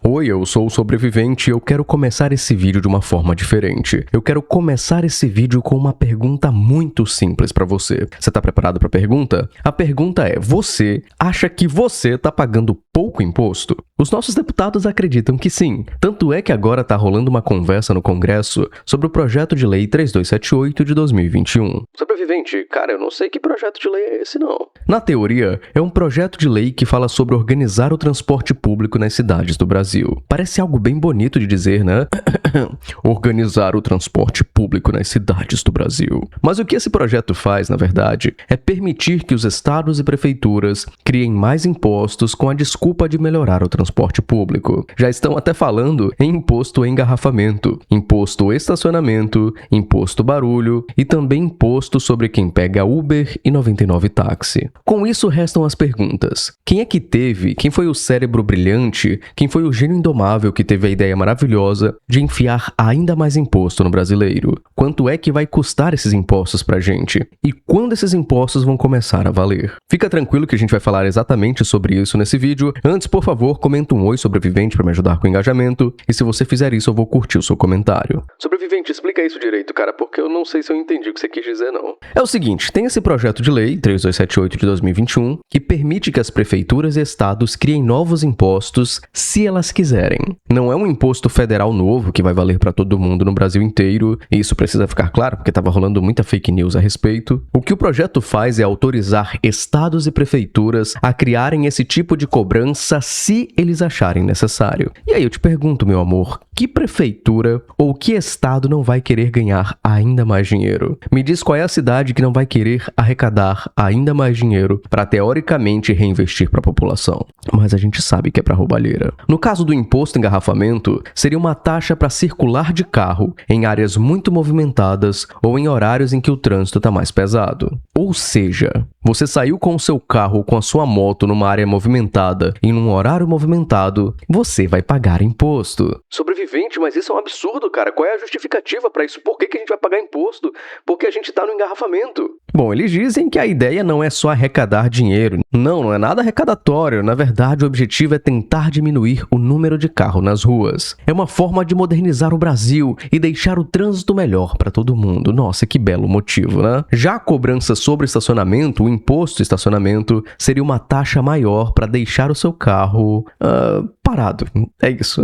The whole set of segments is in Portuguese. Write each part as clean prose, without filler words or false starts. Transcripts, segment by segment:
Oi, eu sou o Sobrevivente e eu quero começar esse vídeo de uma forma diferente. Eu quero começar esse vídeo com uma pergunta muito simples pra você. Você tá preparado pra pergunta? A pergunta é: você acha que você tá pagando pouco imposto? Os nossos deputados acreditam que sim. Tanto é que agora tá rolando uma conversa no Congresso sobre o projeto de lei 3278 de 2021. Sobrevivente, cara, eu não sei que projeto de lei é esse não. Na teoria, é um projeto de lei que fala sobre organizar o transporte público nas cidades do Brasil. Parece algo bem bonito de dizer, né? Organizar o transporte público nas cidades do Brasil. Mas o que esse projeto faz, na verdade, é permitir que os estados e prefeituras criem mais impostos com a desculpa de melhorar o transporte público. Já estão até falando em imposto engarrafamento, imposto estacionamento, imposto barulho e também imposto sobre quem pega Uber e 99 táxi. Com isso restam as perguntas. Quem foi o cérebro brilhante, quem foi o gênio indomável que teve a ideia maravilhosa de enfiar ainda mais imposto no brasileiro? Quanto é que vai custar esses impostos pra gente? E quando esses impostos vão começar a valer? Fica tranquilo que a gente vai falar exatamente sobre isso nesse vídeo. Antes, por favor, comenta um oi sobrevivente pra me ajudar com o engajamento. E se você fizer isso, eu vou curtir o seu comentário. Sobrevivente, explica isso direito, cara, porque eu não sei se eu entendi o que você quis dizer, não. É o seguinte, tem esse projeto de lei 3278 de 2021 que permite que as prefeituras e estados criem novos impostos se elas quiserem. Não é um imposto federal novo que vai valer para todo mundo no Brasil inteiro, e isso precisa ficar claro porque estava rolando muita fake news a respeito. O que o projeto faz é autorizar estados e prefeituras a criarem esse tipo de cobrança se eles acharem necessário. E aí eu te pergunto, meu amor, que prefeitura ou que estado não vai querer ganhar ainda mais dinheiro? Me diz qual é a cidade que não vai querer arrecadar ainda mais dinheiro para teoricamente reinvestir para a população. Mas a gente sabe que é para roubalheira. No caso do imposto engarrafamento, seria uma taxa para circular de carro em áreas muito movimentadas ou em horários em que o trânsito está mais pesado. Ou seja, você saiu com o seu carro ou com a sua moto numa área movimentada e num horário movimentado, você vai pagar imposto. Sobrevivente, mas isso é um absurdo, cara. Qual é a justificativa para isso? Por que a gente vai pagar imposto? Porque a gente tá no engarrafamento. Bom, eles dizem que a ideia não é só arrecadar dinheiro. Não é nada arrecadatório. Na verdade, o objetivo é tentar diminuir o número de carros nas ruas. É uma forma de modernizar o Brasil e deixar o trânsito melhor para todo mundo. Nossa, que belo motivo, né? Já a cobrança sobre estacionamento, o imposto estacionamento, seria uma taxa maior para deixar o seu carro parado. É isso.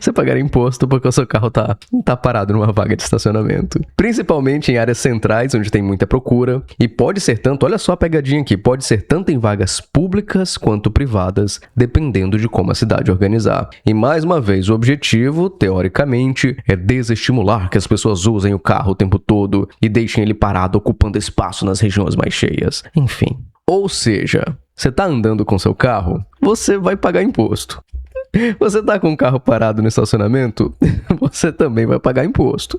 Você pagaria imposto porque o seu carro tá parado numa vaga de estacionamento. Principalmente em áreas centrais, onde tem muita procura. E pode ser tanto, olha só a pegadinha aqui, pode ser tanto em vagas públicas quanto privadas, dependendo de como a cidade organizar. E mais uma vez, o objetivo, teoricamente, é desestimular que as pessoas usem o carro o tempo todo e deixem ele parado ocupando espaço nas regiões mais cheias. Enfim. Ou seja, você tá andando com seu carro, você vai pagar imposto. Você tá com o carro parado no estacionamento? Você também vai pagar imposto.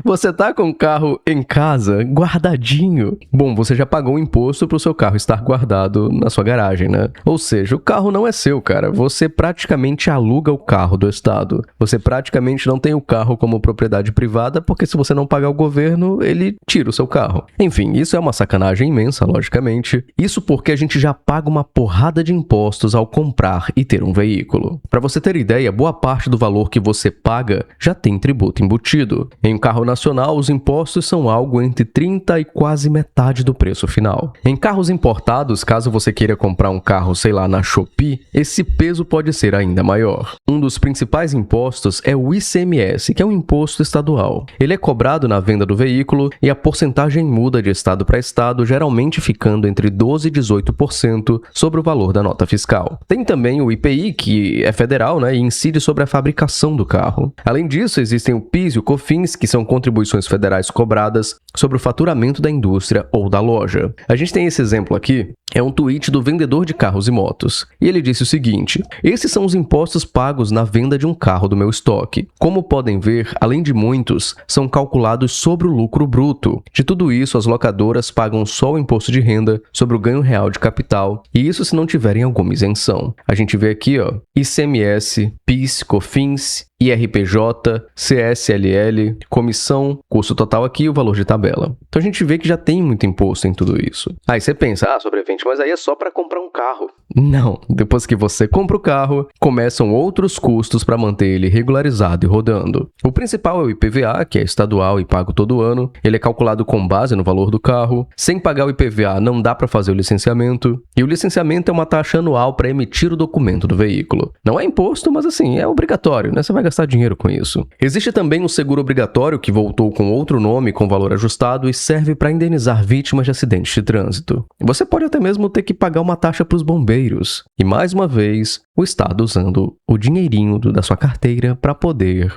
Você tá com o carro em casa, guardadinho? Bom, você já pagou o imposto pro seu carro estar guardado na sua garagem, né? Ou seja, o carro não é seu, cara. Você praticamente aluga o carro do Estado. Você praticamente não tem o carro como propriedade privada, porque se você não pagar o governo, ele tira o seu carro. Enfim, isso é uma sacanagem imensa, logicamente. Isso porque a gente já paga uma porrada de impostos ao comprar e ter um veículo. Para você ter ideia, boa parte do valor que você paga já tem tributo embutido. Em um carro nacional, os impostos são algo entre 30% e quase metade do preço final. Em carros importados, caso você queira comprar um carro, sei lá, na Shopee, esse peso pode ser ainda maior. Um dos principais impostos é o ICMS, que é um imposto estadual. Ele é cobrado na venda do veículo e a porcentagem muda de estado para estado, geralmente ficando entre 12% e 18% sobre o valor da nota fiscal. Tem também o IPI, que é federal, né, e incide sobre a fabricação do carro. Além disso, existem o PIS e o COFINS, que são contribuições federais cobradas sobre o faturamento da indústria ou da loja. A gente tem esse exemplo aqui, é um tweet do vendedor de carros e motos. E ele disse o seguinte: esses são os impostos pagos na venda de um carro do meu estoque. Como podem ver, além de muitos, são calculados sobre o lucro bruto. De tudo isso, as locadoras pagam só o imposto de renda sobre o ganho real de capital, e isso se não tiverem alguma isenção. A gente vê aqui, ó, ICMS ICMS, PIS, COFINS, IRPJ, CSLL, comissão, custo total aqui e o valor de tabela. Então a gente vê que já tem muito imposto em tudo isso. Aí você pensa, sobrevivente, mas aí é só para comprar um carro. Não, depois que você compra o carro, começam outros custos para manter ele regularizado e rodando. O principal é o IPVA, que é estadual e pago todo ano. Ele é calculado com base no valor do carro. Sem pagar o IPVA não dá para fazer o licenciamento. E o licenciamento é uma taxa anual para emitir o documento do veículo. Não é imposto, mas assim, é obrigatório, né? Você vai gastar dinheiro com isso. Existe também um seguro obrigatório que voltou com outro nome com valor ajustado e serve para indenizar vítimas de acidentes de trânsito. Você pode até mesmo ter que pagar uma taxa para os bombeiros. E mais uma vez, o Estado usando o dinheirinho da sua carteira para poder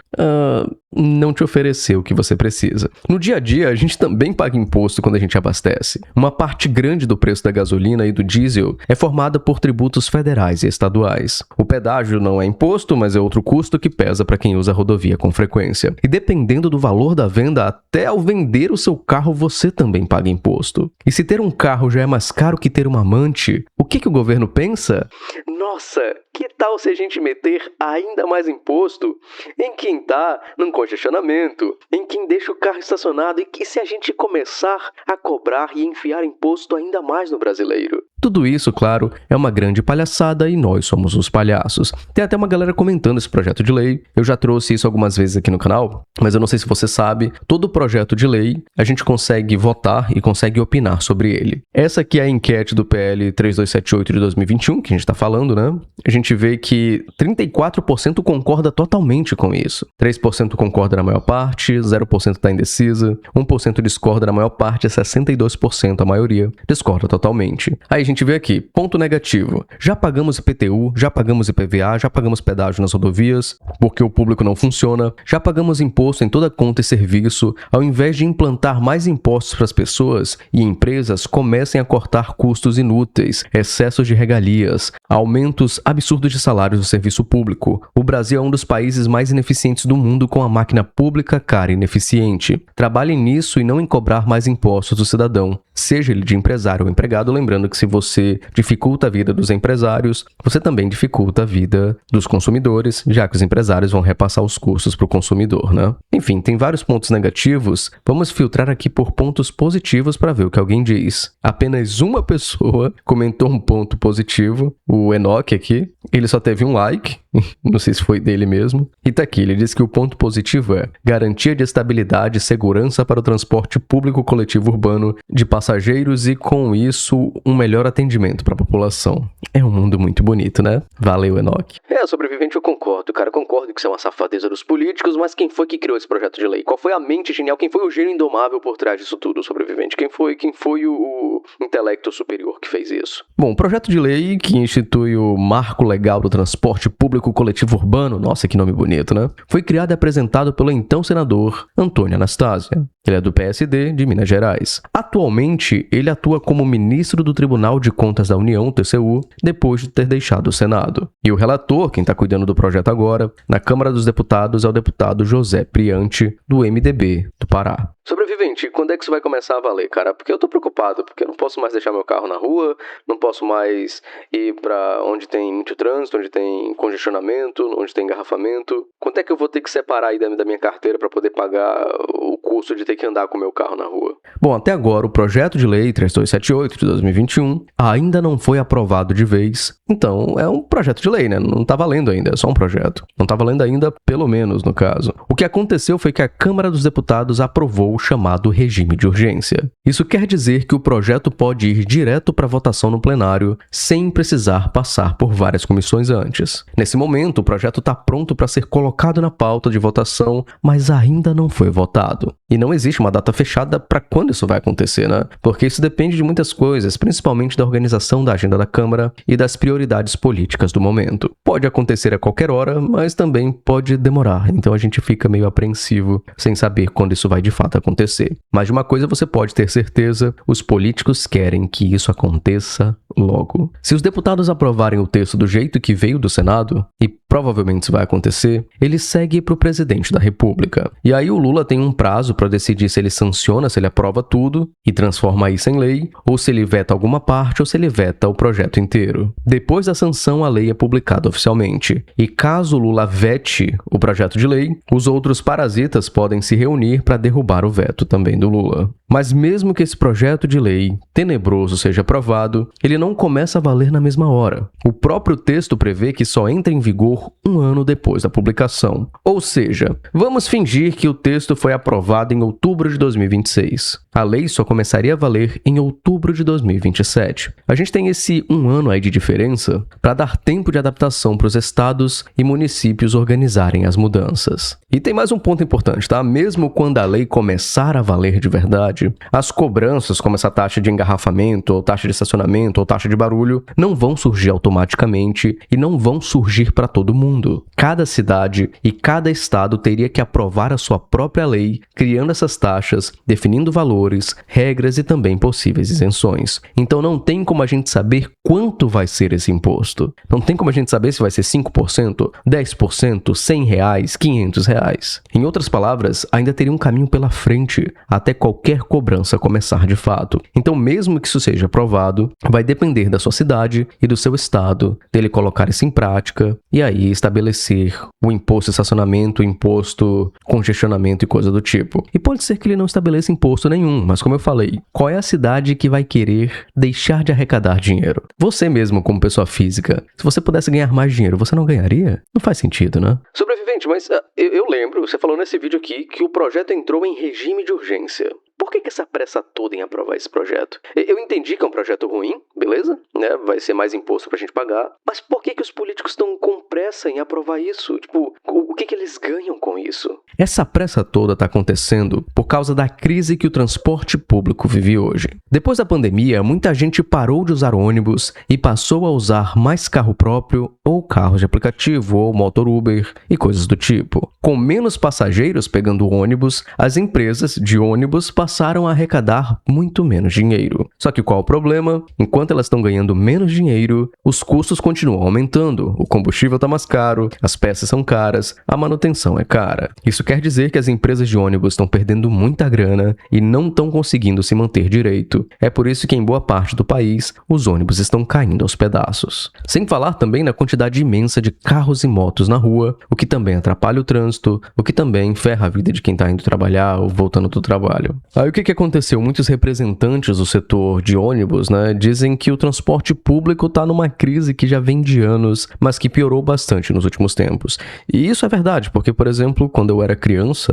não te oferecer o que você precisa. No dia a dia, a gente também paga imposto quando a gente abastece. Uma parte grande do preço da gasolina e do diesel é formada por tributos federais e estaduais. O pedágio não é imposto, mas é outro custo que pesa para quem usa a rodovia com frequência. E dependendo do valor da venda, até ao vender o seu carro, você também paga imposto. E se ter um carro já é mais caro que ter uma amante, o que o governo pensa? Nossa, que tal se a gente meter ainda mais imposto em quem está num congestionamento, em quem deixa o carro estacionado e que se a gente começar a cobrar e enfiar imposto ainda mais no brasileiro? Tudo isso, claro, é uma grande palhaçada e nós somos os palhaços. Tem até uma galera comentando esse projeto de lei. Eu já trouxe isso algumas vezes aqui no canal, mas eu não sei se você sabe, todo projeto de lei a gente consegue votar e consegue opinar sobre ele. Essa aqui é a enquete do PL 3278 de 2021, que a gente está falando, né? A gente vê que 34% concorda totalmente com isso. 3% concorda na maior parte, 0% está indecisa, 1% discorda na maior parte e 62% a maioria discorda totalmente. Aí a gente vê aqui, ponto negativo. Já pagamos IPTU, já pagamos IPVA, já pagamos pedágio nas rodovias, porque o público não funciona, já pagamos imposto em toda conta e serviço, ao invés de implantar mais impostos para as pessoas e empresas comecem a cortar custos inúteis, excessos de regalias, aumentos absurdos de salários do serviço público. O Brasil é um dos países mais ineficientes do mundo com a máquina pública cara e ineficiente. Trabalhem nisso e não em cobrar mais impostos do cidadão, seja ele de empresário ou empregado, lembrando que se você dificulta a vida dos empresários, você também dificulta a vida dos consumidores, já que os empresários vão repassar os custos para o consumidor, né? Enfim, tem vários pontos negativos. Vamos filtrar aqui por pontos positivos para ver o que alguém diz. Apenas uma pessoa comentou um ponto positivo, o Enoch aqui. Ele só teve um like, não sei se foi dele mesmo. E tá aqui, ele diz que o ponto positivo é garantia de estabilidade e segurança para o transporte público coletivo urbano de passageiros e, com isso, um melhor atendimento para a população. É um mundo muito bonito, né? Valeu, Enoch. Sobrevivente, eu concordo, cara. Concordo que isso é uma safadeza dos políticos, mas quem foi que criou esse projeto de lei? Qual foi a mente genial? Quem foi o gênio indomável por trás disso tudo, Sobrevivente? Quem foi o intelecto superior que fez isso? Bom, o projeto de lei que institui o Marco Legal do Transporte Público Coletivo Urbano, nossa, que nome bonito, né? Foi criado e apresentado pelo então senador Antônio Anastácio. Ele é do PSD de Minas Gerais. Atualmente, ele atua como ministro do Tribunal de Contas da União, TCU, depois de ter deixado o Senado. E o relator, quem está cuidando do projeto agora, na Câmara dos Deputados, é o deputado José Priante, do MDB do Pará. Sobrevivente, quando é que isso vai começar a valer, cara? Porque eu tô preocupado, porque eu não posso mais deixar meu carro na rua, não posso mais ir pra onde tem muito trânsito, onde tem congestionamento, onde tem engarrafamento. Quanto é que eu vou ter que separar aí da minha carteira para poder pagar o custo de ter que andar com o meu carro na rua? Bom, até agora o projeto de lei 3278 de 2021 ainda não foi aprovado de vez, então é um projeto de lei, né? Não tá valendo ainda, é só um projeto. Não tá valendo ainda, pelo menos, no caso. O que aconteceu foi que a Câmara dos Deputados aprovou o chamado regime de urgência. Isso quer dizer que o projeto pode ir direto para votação no plenário, sem precisar passar por várias comissões antes. Nesse momento, o projeto está pronto para ser colocado na pauta de votação, mas ainda não foi votado. E não existe uma data fechada para quando isso vai acontecer, né? Porque isso depende de muitas coisas, principalmente da organização da agenda da Câmara e das prioridades políticas do momento. Pode acontecer a qualquer hora, mas também pode demorar, então a gente fica meio apreensivo, sem saber quando isso vai de fato acontecer. Mas de uma coisa você pode ter certeza, os políticos querem que isso aconteça Logo, se os deputados aprovarem o texto do jeito que veio do Senado, e provavelmente isso vai acontecer, ele segue para o presidente da República. E aí o Lula tem um prazo para decidir se ele sanciona, se ele aprova tudo e transforma isso em lei, ou se ele veta alguma parte ou se ele veta o projeto inteiro. Depois da sanção, a lei é publicada oficialmente. E caso o Lula vete o projeto de lei, os outros parasitas podem se reunir para derrubar o veto também do Lula. Mas mesmo que esse projeto de lei tenebroso seja aprovado, ele não começa a valer na mesma hora. O próprio texto prevê que só entra em vigor um ano depois da publicação. Ou seja, vamos fingir que o texto foi aprovado em outubro de 2026. A lei só começaria a valer em outubro de 2027. A gente tem esse um ano aí de diferença para dar tempo de adaptação para os estados e municípios organizarem as mudanças. E tem mais um ponto importante, tá? Mesmo quando a lei começar a valer de verdade, as cobranças como essa taxa de engarrafamento, ou taxa de estacionamento, ou taxa de barulho, não vão surgir automaticamente e não vão surgir para todo mundo. Cada cidade e cada estado teria que aprovar a sua própria lei, criando essas taxas, definindo valores, regras e também possíveis isenções. Então não tem como a gente saber quanto vai ser esse imposto. Não tem como a gente saber se vai ser 5%, 10%, R$100, R$500. Em outras palavras, ainda teria um caminho pela frente até qualquer cobrança começar de fato. Então, mesmo que isso seja aprovado, vai depender da sua cidade e do seu estado, dele colocar isso em prática e aí estabelecer o imposto de estacionamento, o imposto congestionamento e coisa do tipo. E pode ser que ele não estabeleça imposto nenhum, mas como eu falei, qual é a cidade que vai querer deixar de arrecadar dinheiro? Você mesmo, como pessoa física, se você pudesse ganhar mais dinheiro, você não ganharia? Não faz sentido, né? Sobrevivente, mas eu lembro, você falou nesse vídeo aqui que o projeto entrou em regime de urgência. Por que essa pressa toda em aprovar esse projeto? Eu entendi que é um projeto ruim, beleza? Né? Vai ser mais imposto pra gente pagar. Mas por que os políticos estão com pressa em aprovar isso? Tipo, o que eles ganham com isso? Essa pressa toda tá acontecendo por causa da crise que o transporte público vive hoje. Depois da pandemia, muita gente parou de usar ônibus e passou a usar mais carro próprio ou carros de aplicativo ou motor Uber e coisas do tipo. Com menos passageiros pegando ônibus, as empresas de ônibus passaram a arrecadar muito menos dinheiro. Só que qual o problema? Enquanto elas estão ganhando menos dinheiro, os custos continuam aumentando. O combustível está mais caro, as peças são caras, a manutenção é cara. Isso quer dizer que as empresas de ônibus estão perdendo muita grana e não estão conseguindo se manter direito. É por isso que em boa parte do país, os ônibus estão caindo aos pedaços. Sem falar também na quantidade imensa de carros e motos na rua, o que também atrapalha o trânsito, o que também ferra a vida de quem está indo trabalhar ou voltando do trabalho. Aí o que aconteceu? Muitos representantes do setor de ônibus, dizem que o transporte público está numa crise que já vem de anos, mas que piorou bastante nos últimos tempos. E isso é verdade, porque, por exemplo, quando eu era criança,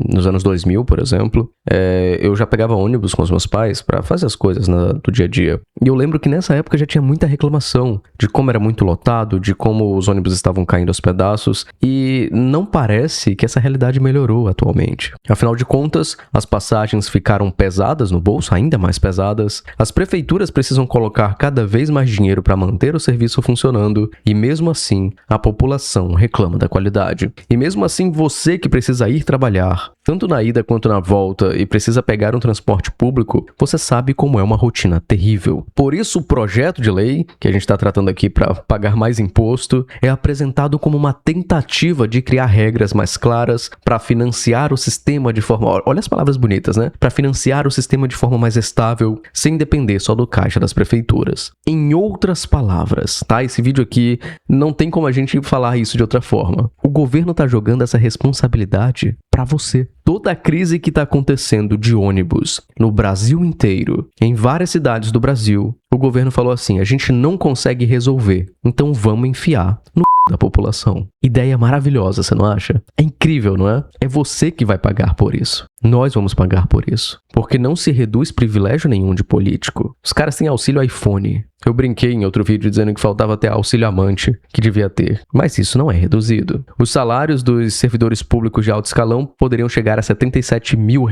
nos anos 2000, por exemplo, eu já pegava ônibus com os meus pais para fazer as coisas do dia a dia. E eu lembro que nessa época já tinha muita reclamação de como era muito lotado, de como os ônibus estavam caindo aos pedaços, e não parece que essa realidade melhorou atualmente. Afinal de contas, as passagens ficaram pesadas no bolso, ainda mais pesadas, as prefeituras precisam colocar cada vez mais dinheiro para manter o serviço funcionando, e mesmo assim, a população reclama da qualidade. E mesmo assim, você que precisa ir trabalhar, tanto na ida quanto na volta, e precisa pegar um transporte público, você sabe como é uma rotina terrível. Por isso, o projeto de lei, que a gente está tratando aqui para pagar mais imposto, é apresentado como uma tentativa de criar regras mais claras para financiar o sistema de forma... Olha as palavras bonitas, para financiar o sistema de forma mais estável, sem depender só do caixa das prefeituras. Em outras palavras, esse vídeo aqui não tem como a gente falar isso de outra forma. O governo está jogando essa responsabilidade para você. Toda a crise que está acontecendo de ônibus no Brasil inteiro, em várias cidades do Brasil, o governo falou assim, a gente não consegue resolver, então vamos enfiar no da população. Ideia maravilhosa, você não acha? É incrível, não é? É você que vai pagar por isso. Nós vamos pagar por isso. Porque não se reduz privilégio nenhum de político. Os caras têm auxílio iPhone. Eu brinquei em outro vídeo dizendo que faltava até auxílio amante, que devia ter. Mas isso não é reduzido. Os salários dos servidores públicos de alto escalão poderiam chegar a R$77 mil.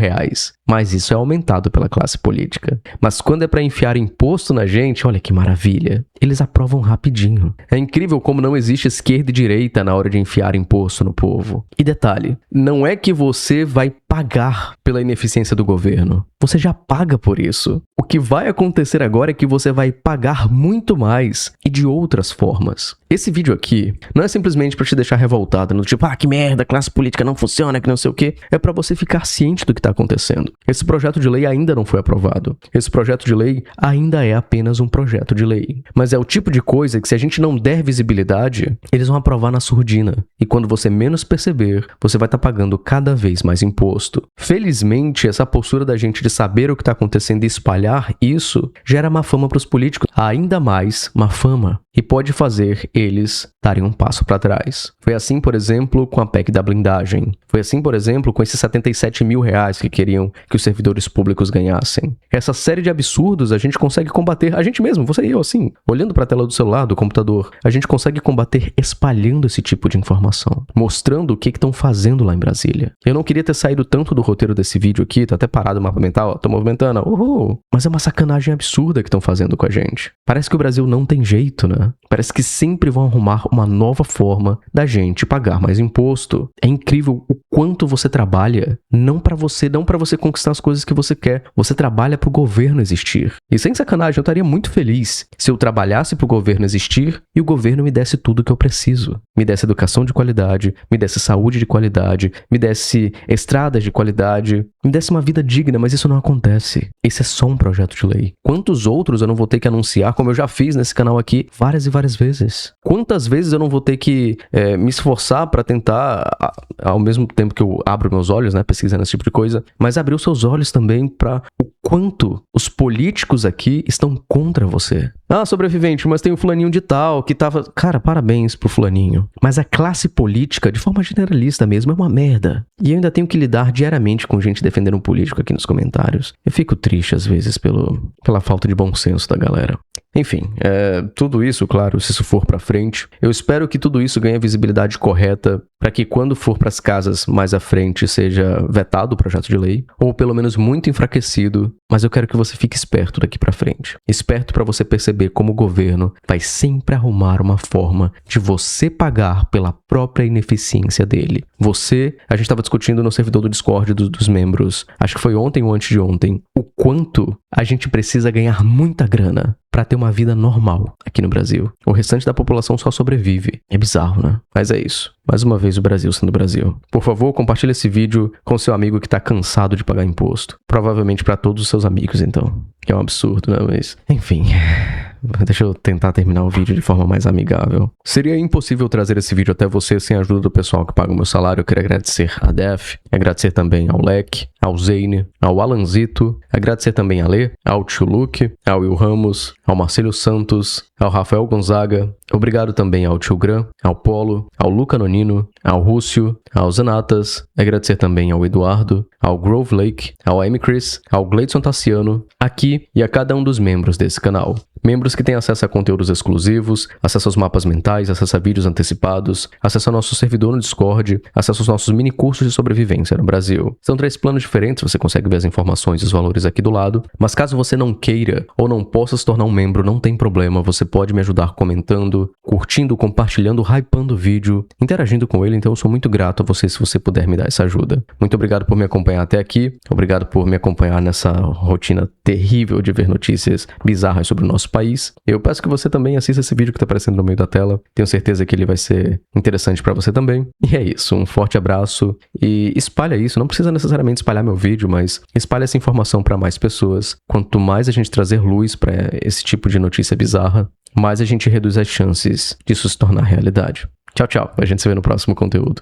Mas isso é aumentado pela classe política. Mas quando é para enfiar imposto na gente, olha que maravilha. Eles aprovam rapidinho. É incrível como não existe esquerda e direita na hora de enfiar imposto no povo. E detalhe, não é que você vai pagar pela ineficiência do governo. Você já paga por isso. O que vai acontecer agora é que você vai pagar muito mais e de outras formas. Esse vídeo aqui não é simplesmente pra te deixar revoltado, no tipo, que merda, classe política não funciona, que não sei o quê. É pra você ficar ciente do que tá acontecendo. Esse projeto de lei ainda não foi aprovado. Esse projeto de lei ainda é apenas um projeto de lei. Mas é o tipo de coisa que, se a gente não der visibilidade, eles vão aprovar na surdina. E quando você menos perceber, você vai estar pagando cada vez mais imposto. Felizmente, essa postura da gente de saber o que está acontecendo e espalhar isso gera má fama para os políticos, ainda mais má fama, e pode fazer eles darem um passo para trás. Foi assim, por exemplo, com a PEC da blindagem. Foi assim, por exemplo, com esses 77 mil reais que queriam que os servidores públicos ganhassem. Essa série de absurdos a gente consegue combater, a gente mesmo, você e eu, assim, olhando para a tela do celular, do computador, a gente consegue combater espalhando esse tipo de informação, mostrando o que estão fazendo lá em Brasília. Eu não queria ter saído tanto do roteiro desse vídeo aqui, tá até parado o mapa mental, tô movimentando, mas é uma sacanagem absurda que estão fazendo com a gente. Parece que o Brasil não tem jeito, né? Parece que sempre vão arrumar uma nova forma da gente pagar mais imposto. É incrível o quanto você trabalha, não pra você conquistar as coisas que você quer. Você trabalha pro governo existir. E sem sacanagem, eu estaria muito feliz se eu trabalhasse pro governo existir e o governo me desse tudo que eu preciso. Me desse educação de qualidade, me desse saúde de qualidade, me desse estradas de qualidade, me desse uma vida digna, mas isso não acontece. Esse é só um projeto de lei. Quantos outros eu não vou ter que anunciar, como eu já fiz nesse canal aqui, várias e várias vezes? Quantas vezes eu não vou ter que me esforçar pra tentar, ao mesmo tempo que eu abro meus olhos, né, pesquisando esse tipo de coisa, mas abrir os seus olhos também pra o quanto os políticos aqui estão contra você. Sobrevivente, mas tem o fulaninho de tal que tava... Cara, parabéns pro fulaninho. Mas a classe política, de forma generalista mesmo, é uma merda. E eu ainda tenho que lidar diariamente com gente defendendo um político aqui nos comentários. Eu fico triste, às vezes, pela falta de bom senso da galera. Enfim, tudo isso, claro, se isso for pra frente, eu espero que tudo isso ganhe a visibilidade correta para que quando for pras casas mais à frente seja vetado o projeto de lei, ou pelo menos muito enfraquecido, mas eu quero que você fique esperto daqui pra frente. Esperto para você perceber como o governo vai sempre arrumar uma forma de você pagar pela própria ineficiência dele. A gente estava discutindo no servidor do Discord dos membros, acho que foi ontem ou antes de ontem, o quanto a gente precisa ganhar muita grana para ter uma vida normal aqui no Brasil. O restante da população só sobrevive. É bizarro, né? Mas é isso. Mais uma vez o Brasil sendo Brasil. Por favor, compartilhe esse vídeo com seu amigo que tá cansado de pagar imposto. Provavelmente para todos os seus amigos, então. Que é um absurdo, né? Mas, enfim... Deixa eu tentar terminar o vídeo de forma mais amigável. Seria impossível trazer esse vídeo até você sem a ajuda do pessoal que paga o meu salário. Eu queria agradecer a Def, agradecer também ao Leque, ao Zane, ao Alanzito, agradecer também a Lê, ao Tio Luke, ao Will Ramos, ao Marcelo Santos, ao Rafael Gonzaga, obrigado também ao Tio Gran, ao Polo, ao Luca Nonino, ao Rússio, ao Zanatas, agradecer também ao Eduardo, ao Grove Lake, ao Amy Chris, ao Gleidson Tassiano, aqui e a cada um dos membros desse canal. Membros que têm acesso a conteúdos exclusivos, acesso aos mapas mentais, acesso a vídeos antecipados, acesso ao nosso servidor no Discord, acesso aos nossos mini cursos de sobrevivência no Brasil. São 3 planos diferentes, você consegue ver as informações e os valores aqui do lado, mas caso você não queira ou não possa se tornar um membro, não tem problema, você pode me ajudar comentando, curtindo, compartilhando, hypando o vídeo, interagindo com ele, então eu sou muito grato a você se você puder me dar essa ajuda. Muito obrigado por me acompanhar até aqui, obrigado por me acompanhar nessa rotina terrível de ver notícias bizarras sobre o nosso país. Eu peço que você também assista esse vídeo que está aparecendo no meio da tela. Tenho certeza que ele vai ser interessante para você também. E é isso, um forte abraço e espalha isso. Não precisa necessariamente espalhar meu vídeo, mas espalha essa informação para mais pessoas. Quanto mais a gente trazer luz para esse tipo de notícia bizarra, mais a gente reduz as chances disso se tornar realidade. Tchau, tchau. A gente se vê no próximo conteúdo.